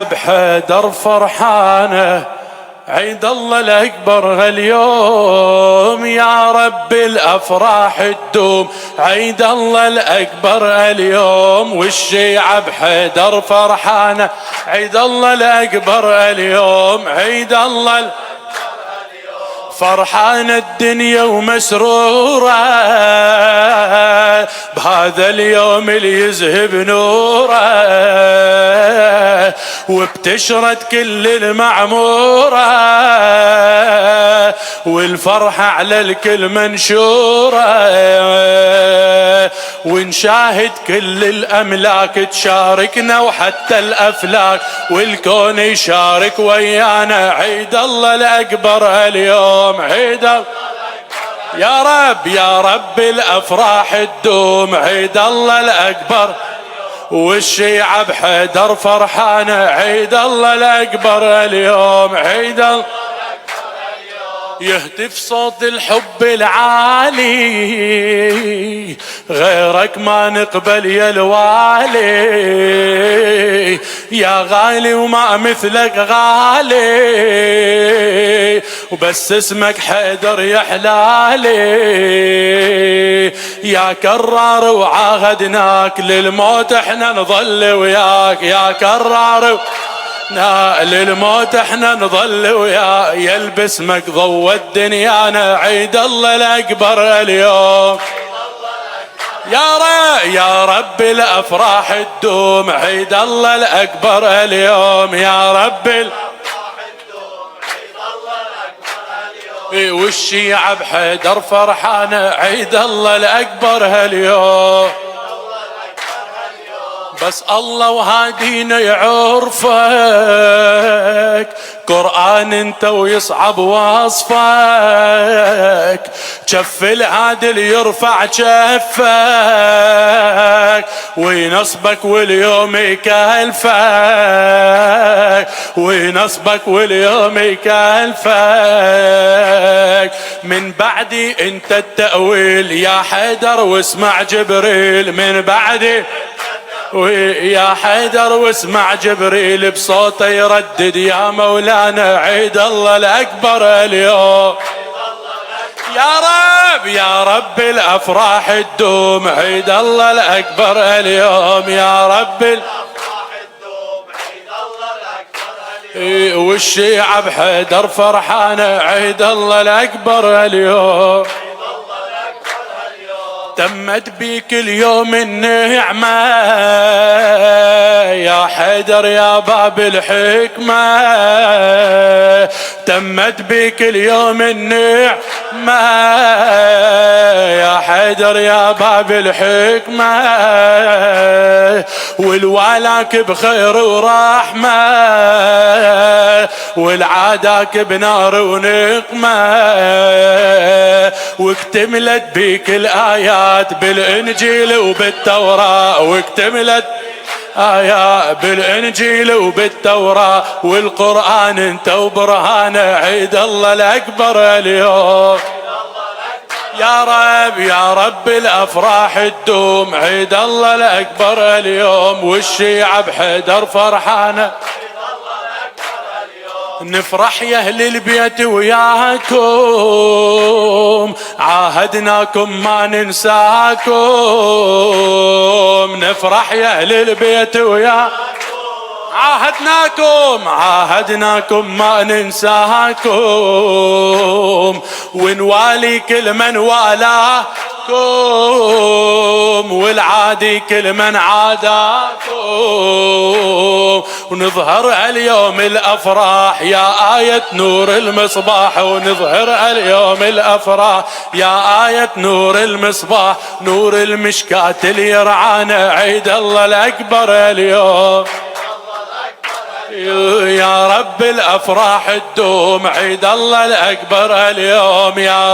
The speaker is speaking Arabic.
بحيدر فرحانة عيد الله الأكبر هاليوم، يا رب الأفراح تدوم عيد الله الأكبر اليوم. والشيعة بحيدر فرحانة عيد الله الأكبر اليوم، عيد الله فرحانة الدنيا ومسرورة بهذا اليوم اللي يذهب نوره، وبتشرد كل المعمورة والفرحة على الكل منشورة، ونشاهد كل الأملاك تشاركنا وحتى الأفلاك والكون يشارك ويانا عيد الله الأكبر اليوم، عيد الله يا رب يا رب الأفراح تدوم عيد الله الأكبر. والشيعة بحيدر فرحانة عيد الله الأكبر اليوم، عيد الله يهتف صوت الحب العالي غيرك ما نقبل يا الوالي، يا غالي وما مثلك غالي وبس اسمك حيدر يا حلالي، يا كرار وعاهدناك للموت احنا نظل وياك، يا كرار للموت احنا نظل ويا يلبس اسمك ضوى الدنيانا عيد الله الأكبر اليوم، يا رب الأفراح تدوم عيد الله الأكبر اليوم، يا رب الأفراح تدوم عيد الله الأكبر اليوم. والشيعة بحيدر فرحانة عيد الله الأكبر اليوم، بس الله وهادينا يعرفك قرآن انت ويصعب وصفك، جف العادل يرفع جفك وينصبك واليوم يكلفك، وينصبك واليوم يكلفك. من بعدي انت التأويل يا حيدر واسمع جبريل، من بعدي ويا حيدر واسمع جبريل بصوته يردد يا مولانا عيد الله الأكبر اليوم، يا رب الأفراح تدوم عيد الله الأكبر اليوم، يا رب الأفراح تدوم عيد الله الأكبر اليوم. والشيعة بحيدر فرحانة عيد الله الأكبر اليوم، تمت بيك اليوم النعمة يا حيدر يا باب الحكمة، تمت بيك اليوم النعمة يا حيدر يا باب الحكمة، والوالاك بخير ورحمة والعاداك بنار ونقمة، واكتملت بيك الآيات بالإنجيل وبالتوراة، واكتملت آيات بالإنجيل وبالتوراة والقرآن انت وبرهانه عيد الله الأكبر اليوم، يا رب الأفراح تدوم عيد الله الأكبر اليوم. والشيعة بحيدر فرحانة نفرح يا أهل البيت وياكم عاهدناكم ما ننساكم، نفرح يا أهل البيت وياكم عاهدناكم ما ننساكم، ونوالي كل من والاكم والعادي كل من عاداكم، ونظهر اليوم الأفراح يا آية نور المصباح، ونظهر اليوم الأفراح يا آية نور المصباح، نور المشكاة اللي يرعانا عيد الله الأكبر اليوم، يا رب الأفراح تدوم عيد الله الأكبر اليوم، يا رب